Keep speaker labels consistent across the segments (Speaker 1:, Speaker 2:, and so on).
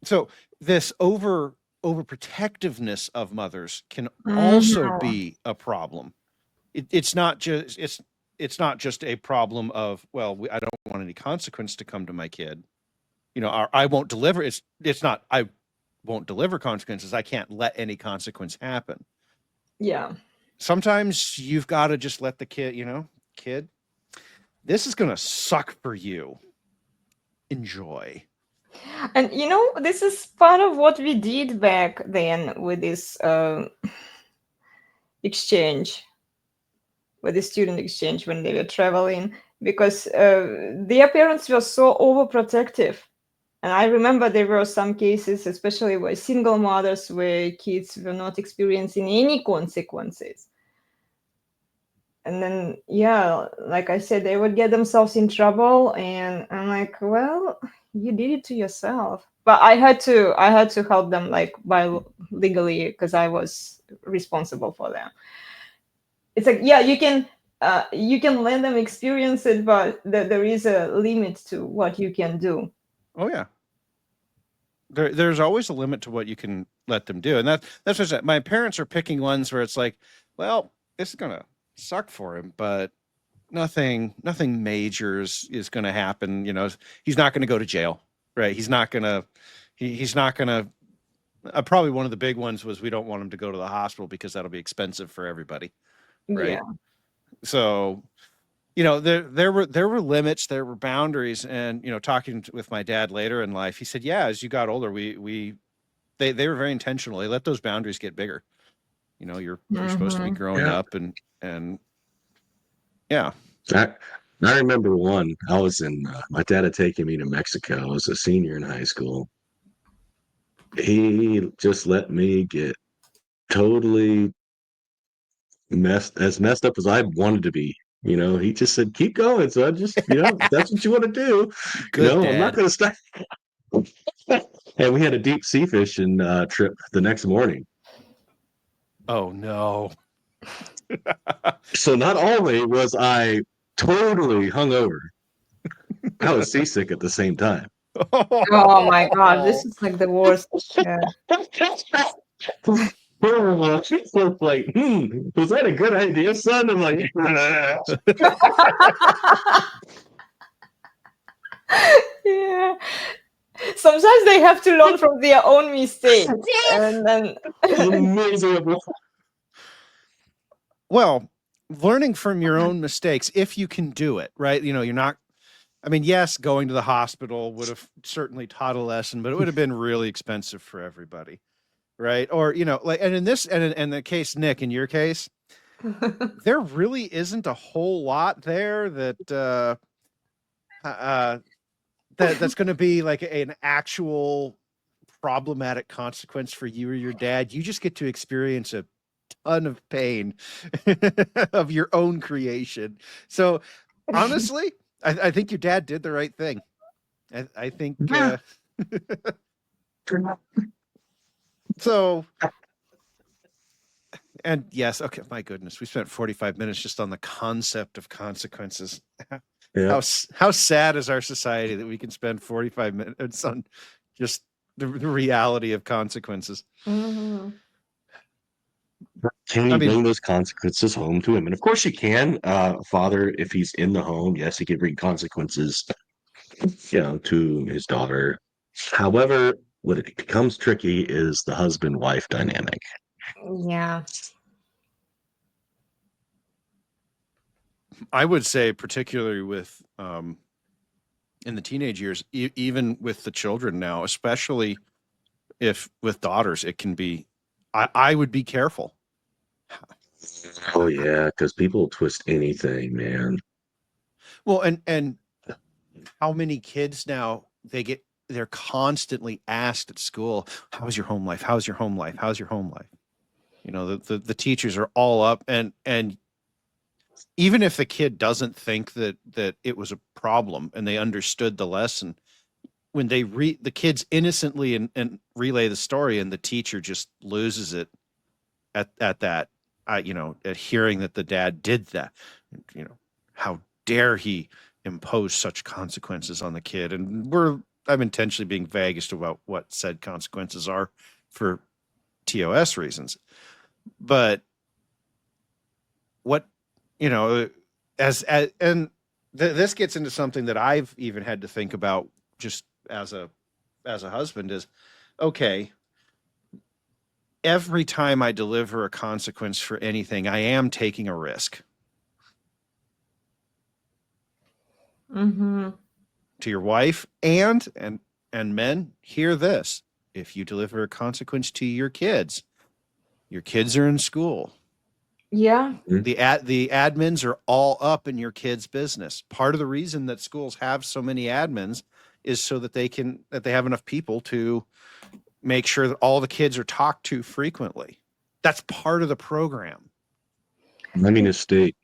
Speaker 1: So this overprotectiveness of mothers can also
Speaker 2: Mhm.
Speaker 1: be a problem. It's not just it's not just a problem of, well, I don't want any consequence to come to my kid. I won't deliver. It's not I won't deliver consequences. I can't let any consequence happen.
Speaker 2: Yeah.
Speaker 1: Sometimes you've got to just let the kid, this is going to suck for you. Enjoy.
Speaker 2: And this is part of what we did back then with this exchange, with the student exchange when they were traveling, because their parents were so overprotective. And I remember there were some cases, especially where single mothers, where kids were not experiencing any consequences. And then, yeah, like I said, they would get themselves in trouble. And I'm like, well, you did it to yourself. But I had to help them, like, by legally, because I was responsible for them. It's like, yeah, you can let them experience it, but there is a limit to what you can do.
Speaker 1: Oh yeah. There's always a limit to what you can let them do. And that's what my parents are picking ones where it's like, well, this is gonna suck for him, but nothing major is gonna happen. He's not gonna go to jail. Right. He's not gonna probably one of the big ones was we don't want him to go to the hospital because that'll be expensive for everybody. Right.
Speaker 2: Yeah.
Speaker 1: So there were limits, there were boundaries, and talking with my dad later in life, he said, yeah, as you got older, they were very intentional. They let those boundaries get bigger. You're supposed to be
Speaker 2: Hmm.
Speaker 1: growing
Speaker 3: Yeah.
Speaker 1: up, and yeah.
Speaker 3: I, I remember one. I was my dad had taken me to Mexico. I was a senior in high school. He just let me get totally messed up as I wanted to be. He just said, keep going. So I just, if that's what you want to do.
Speaker 1: Good
Speaker 3: I'm not
Speaker 1: dad.
Speaker 3: going to stop. And we had a deep sea fishing trip the next morning.
Speaker 1: Oh no.
Speaker 3: So not only was I totally hungover, I was seasick at the same time.
Speaker 2: Oh my God, this is like the worst. Yeah.
Speaker 3: She's just like, was that a good idea, son? I'm like,
Speaker 2: Yeah. Sometimes they have to learn from their own mistakes, and then
Speaker 3: miserable.
Speaker 1: Well, learning from your own mistakes, if you can do it, right? You're not. I mean, yes, going to the hospital would have certainly taught a lesson, but it would have been really expensive for everybody, right? Or like, and in this, and in the case, Nick, in your case, there really isn't a whole lot there that's going to be like an actual problematic consequence for you or your dad. You just get to experience a ton of pain of your own creation. So honestly, I think your dad did the right thing. I think so. And yes, okay. My goodness, we spent 45 minutes just on the concept of consequences.
Speaker 3: Yeah.
Speaker 1: How sad is our society that we can spend 45 minutes on just the reality of consequences?
Speaker 2: Mhm.
Speaker 3: Can
Speaker 1: I
Speaker 3: you
Speaker 1: mean,
Speaker 3: bring those consequences home to him? And of course you can. Father, if he's in the home, yes, he can bring consequences, to his daughter. However, what it becomes tricky is the husband-wife dynamic.
Speaker 2: Yeah.
Speaker 1: I would say, particularly with in the teenage years, even with the children now, especially if with daughters, it can be. I would be careful.
Speaker 3: Oh yeah, because people twist anything, man.
Speaker 1: Well, and how many kids now they're constantly asked at school, "How's your home life? How's your home life? How's your home life?" The teachers are all up, and even if the kid doesn't think that it was a problem and they understood the lesson, when the kids innocently and relay the story, and the teacher just loses it at that, at hearing that the dad did that, how dare he impose such consequences on the kid, and we're I'm intentionally being vague as to what said consequences are for TOS reasons. But what, you know, this gets into something that I've even had to think about just as a husband is, okay, every time I deliver a consequence for anything, I am taking a risk.
Speaker 2: Mm-hmm.
Speaker 1: To your wife and men, hear this. If you deliver a consequence to your kids are in school.
Speaker 2: Yeah.
Speaker 1: The admins are all up in your kids' business. Part of the reason that schools have so many admins is so that they have enough people to make sure that all the kids are talked to frequently. That's part of the program.
Speaker 3: I mean, a state.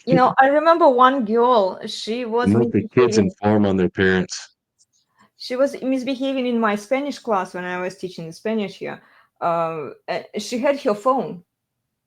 Speaker 2: You know, I remember one girl, she was
Speaker 3: Most the kids
Speaker 2: misbehaving.
Speaker 3: inform on their parents.
Speaker 2: She was misbehaving in my Spanish class when I was teaching Spanish here. She had her phone,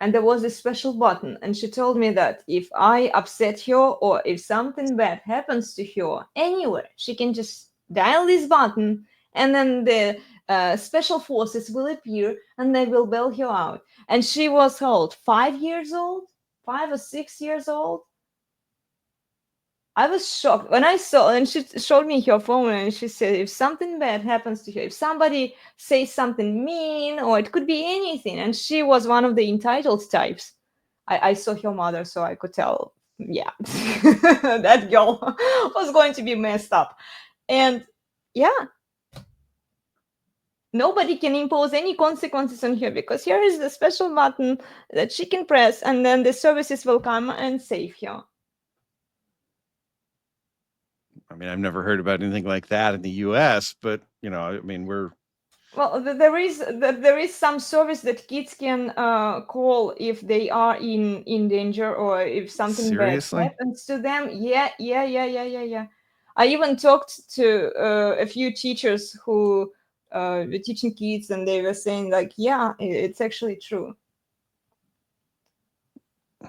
Speaker 2: and there was a special button, and she told me that if I upset her or if something bad happens to her anywhere, she can just dial this button, and then the special forces will appear and they will bail her out. And she was how old? 5 years old? 5 or 6 years old? I was shocked when I saw, and she showed me her phone, and she said, if something bad happens to her, if somebody says something mean, or it could be anything, and she was one of the entitled types. I saw her mother, so I could tell, yeah, that girl was going to be messed up. And yeah, nobody can impose any consequences on her because here is the special button that she can press, and then the services will come and save her.
Speaker 1: I mean, I've never heard about anything like that in the US, but you know, I mean,
Speaker 2: Well, there is some service that kids can call if they are in danger or if something
Speaker 1: seriously?
Speaker 2: bad happens to them. Yeah. I even talked to a few teachers who were teaching kids, and they were saying like, yeah, it's actually true.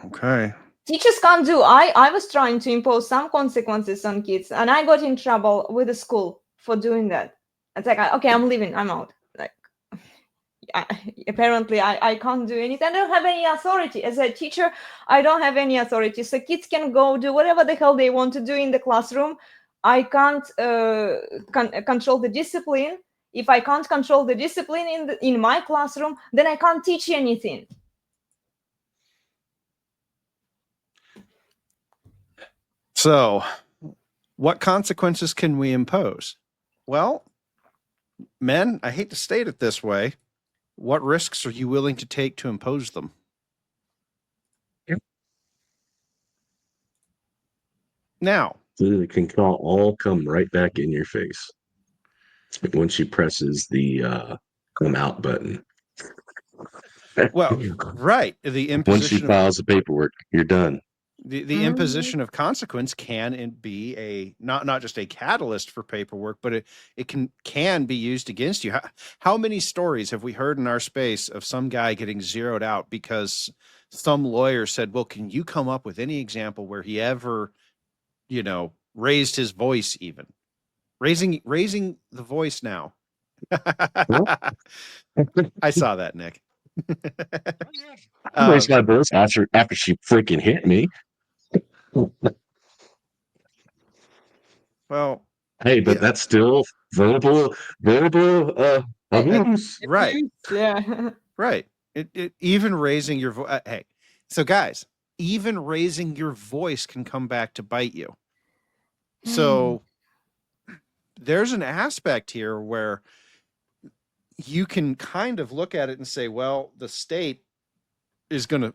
Speaker 1: Okay.
Speaker 2: Teachers can't do. I was trying to impose some consequences on kids, and I got in trouble with the school for doing that. It's like, okay, I'm leaving. I'm out. Like, apparently I can't do anything. I don't have any authority as a teacher. I don't have any authority, so kids can go do whatever the hell they want to do in the classroom. I can't control the discipline. If I can't control the discipline in my classroom, then I can't teach anything.
Speaker 1: So what consequences can we impose? Well, men, I hate to state it this way, what risks are you willing to take to impose them?
Speaker 3: Yep.
Speaker 1: Now,
Speaker 3: It can all come right back in your face when she presses the come out button.
Speaker 1: well, right. The
Speaker 3: When she
Speaker 1: imposition
Speaker 3: files the paperwork, you're done.
Speaker 1: the imposition of consequence can be not just a catalyst for paperwork, but it can be used against you. How many stories have we heard in our space of some guy getting zeroed out because some lawyer said, well, can you come up with any example where he ever, raised his voice, even raising the voice now? I saw that, Nick.
Speaker 3: I raised my voice after she freaking hit me.
Speaker 1: Well,
Speaker 3: hey, but that's still verbal abuse.
Speaker 1: Right.
Speaker 2: Yeah.
Speaker 1: Right. It even raising your voice. Hey, so guys, even raising your voice can come back to bite you. So there's an aspect here where you can kind of look at it and say, well, the state's gonna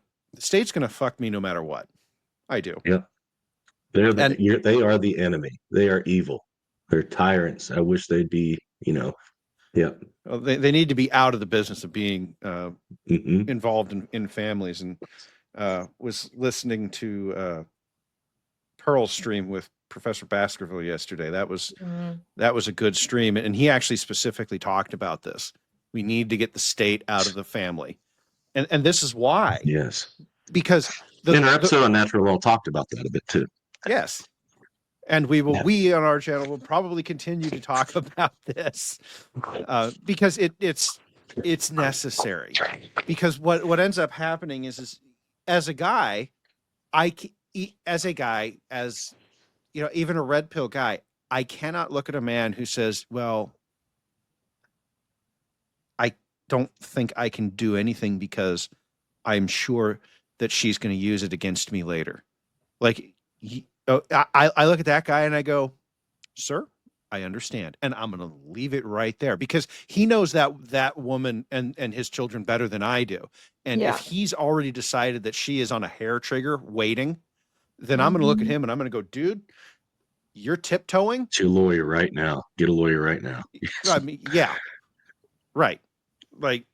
Speaker 1: fuck me no matter what I do.
Speaker 3: Yeah. They are the enemy. They are evil. They're tyrants. I wish they'd be, yeah.
Speaker 1: Well, they need to be out of the business of being
Speaker 3: Mm-hmm.
Speaker 1: involved in families. And was listening to Pearl's stream with Professor Baskerville yesterday. That was a good stream, and he actually specifically talked about this. We need to get the state out of the family, and this is why.
Speaker 3: Yes,
Speaker 1: because
Speaker 3: in our episode on natural law talked about that a bit too.
Speaker 1: Yes, And we
Speaker 3: Yeah.
Speaker 1: we on our channel will probably continue to talk about this because it's necessary. Because what ends up happening is as a guy, as you know, even a red pill guy, I cannot look at a man who says, well, I don't think I can do anything because I'm sure that she's going to use it against me later. Like, I look at that guy and I go, sir, I understand. And I'm going to leave it right there because he knows that woman and his children better than I do. And if
Speaker 2: Yeah.
Speaker 1: he's already decided that she is on a hair trigger waiting, then I'm going to look at him and I'm going to go, dude, you're tiptoeing.
Speaker 3: Get a lawyer right now. Get a lawyer right now.
Speaker 1: I mean, yeah, right. Like,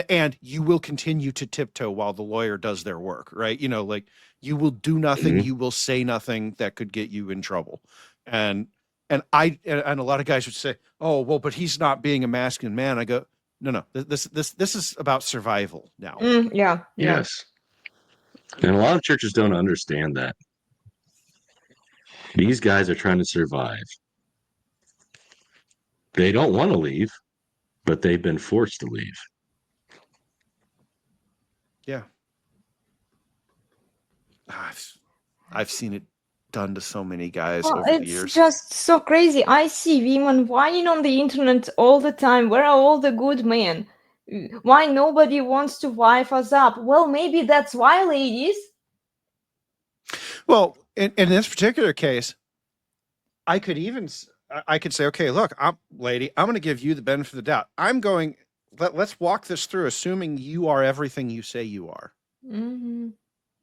Speaker 1: and you will continue to tiptoe while the lawyer does their work, right? You know, like you will do nothing, you will say nothing that could get you in trouble. And a lot of guys would say, "Oh, well, but he's not being a masculine man." I go, "No. This is about survival now."
Speaker 2: Yeah.
Speaker 3: Yes. And a lot of churches don't understand that. These guys are trying to survive. They don't want to leave, but they've been forced to leave.
Speaker 1: Yeah. I've seen it done to so many guys
Speaker 2: Well,
Speaker 1: over the
Speaker 2: it's
Speaker 1: years.
Speaker 2: just so crazy. I see women whining on the internet all the time. Where are all the good men? Why nobody wants to wife us up? Well, maybe that's why, ladies.
Speaker 1: Well, in this particular case, I could say, okay, look, lady, I'm going to give you the benefit of the doubt. Let's walk this through, assuming you are everything you say you are.
Speaker 2: Mm-hmm.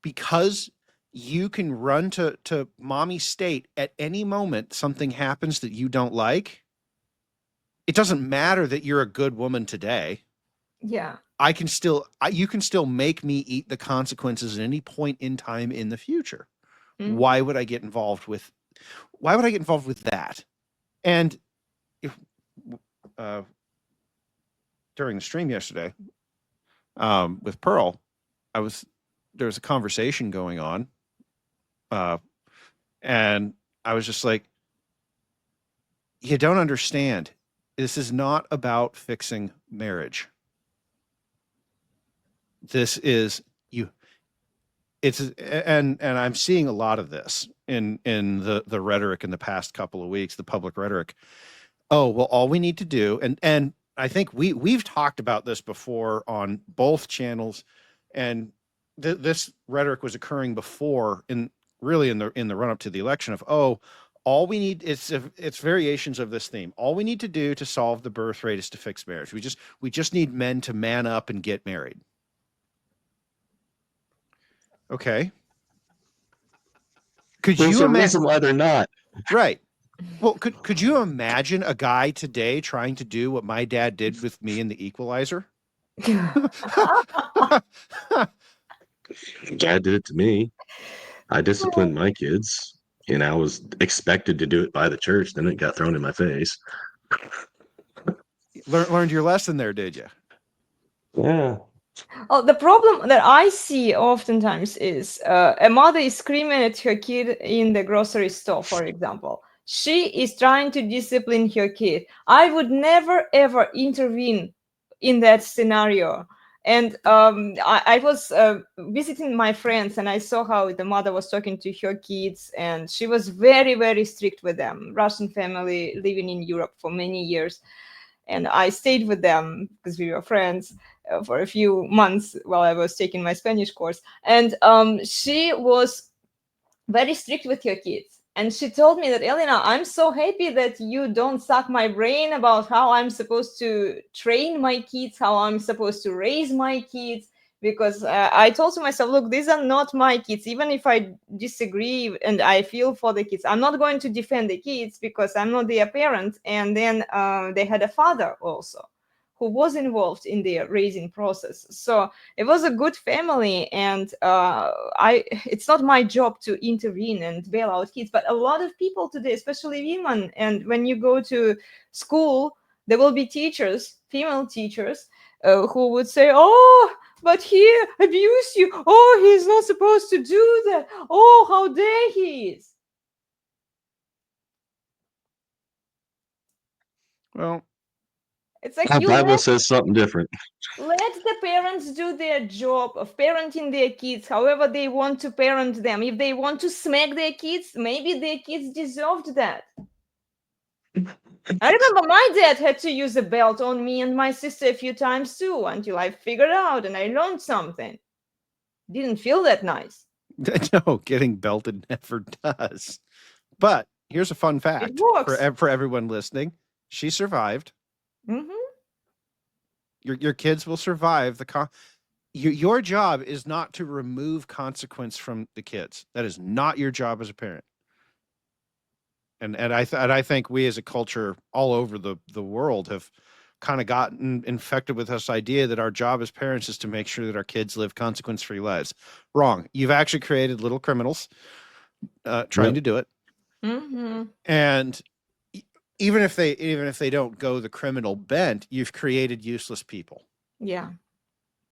Speaker 1: Because you can run to mommy state at any moment, something happens that you don't like. It doesn't matter that you're a good woman today.
Speaker 2: Yeah.
Speaker 1: You can still make me eat the consequences at any point in time in the future.
Speaker 2: Mhm.
Speaker 1: Why would I get involved with that? And if, during the stream yesterday, with Pearl, there was a conversation going on, and I was just like, you don't understand. This is not about fixing marriage. This is you. And I'm seeing a lot of this in the rhetoric in the past couple of weeks, the public rhetoric. Oh, well, all we need to do, and I think we've talked about this before on both channels, and this rhetoric was occurring before in the run up to the election of, oh, all we need it's variations of this theme. All we need to do to solve the birth rate is to fix marriage. We just need men to man up and get married. Okay. Could
Speaker 3: There's
Speaker 1: you
Speaker 3: a
Speaker 1: imagine?
Speaker 3: reason why they're not.
Speaker 1: Right. Well, could you imagine a guy today trying to do what my dad did with me in The Equalizer?
Speaker 3: Dad did it to me. I disciplined my kids, and I was expected to do it by the church. Then it got thrown in my face.
Speaker 1: Learned your lesson there, did you?
Speaker 3: Yeah.
Speaker 2: Oh, the problem that I see oftentimes is a mother is screaming at her kid in the grocery store, for example. She is trying to discipline her kid. I would never, ever intervene in that scenario. And I was visiting my friends, and I saw how the mother was talking to her kids, and she was very, very strict with them. Russian family living in Europe for many years. And I stayed with them because we were friends for a few months while I was taking my Spanish course. And she was very strict with her kids. And she told me that, Elena, I'm so happy that you don't suck my brain about how I'm supposed to train my kids, how I'm supposed to raise my kids. Because I told to myself, look, these are not my kids. Even if I disagree and I feel for the kids, I'm not going to defend the kids because I'm not their parent. And then they had a father also who was involved in their raising process. So it was a good family, and it's not my job to intervene and bail out kids. But a lot of people today, especially women, and when you go to school, there will be teachers, female teachers, who would say, oh, but he abused you. Oh, he's not supposed to do that. Oh, how dare he is.
Speaker 1: Well,
Speaker 2: It's like
Speaker 3: Our
Speaker 2: you
Speaker 3: Bible
Speaker 2: let
Speaker 3: says something different.
Speaker 2: the parents do their job of parenting their kids however they want to parent them. If they want to smack their kids, maybe their kids deserved that. I remember my dad had to use a belt on me and my sister a few times too, until I figured out and I learned something. Didn't feel that nice.
Speaker 1: no, getting belted never does. But here's a fun fact
Speaker 2: works.
Speaker 1: for everyone listening: she survived.
Speaker 2: Hmm.
Speaker 1: Your kids will survive the your job is not to remove consequence from the kids. That is not your job as a parent. And I think we as a culture all over the world have kind of gotten infected with this idea that our job as parents is to make sure that our kids live consequence-free lives. Wrong. You've actually created little criminals trying
Speaker 3: Yep.
Speaker 1: to do it.
Speaker 2: Hmm.
Speaker 1: And even if they don't go the criminal bent, you've created useless people.
Speaker 2: Yeah.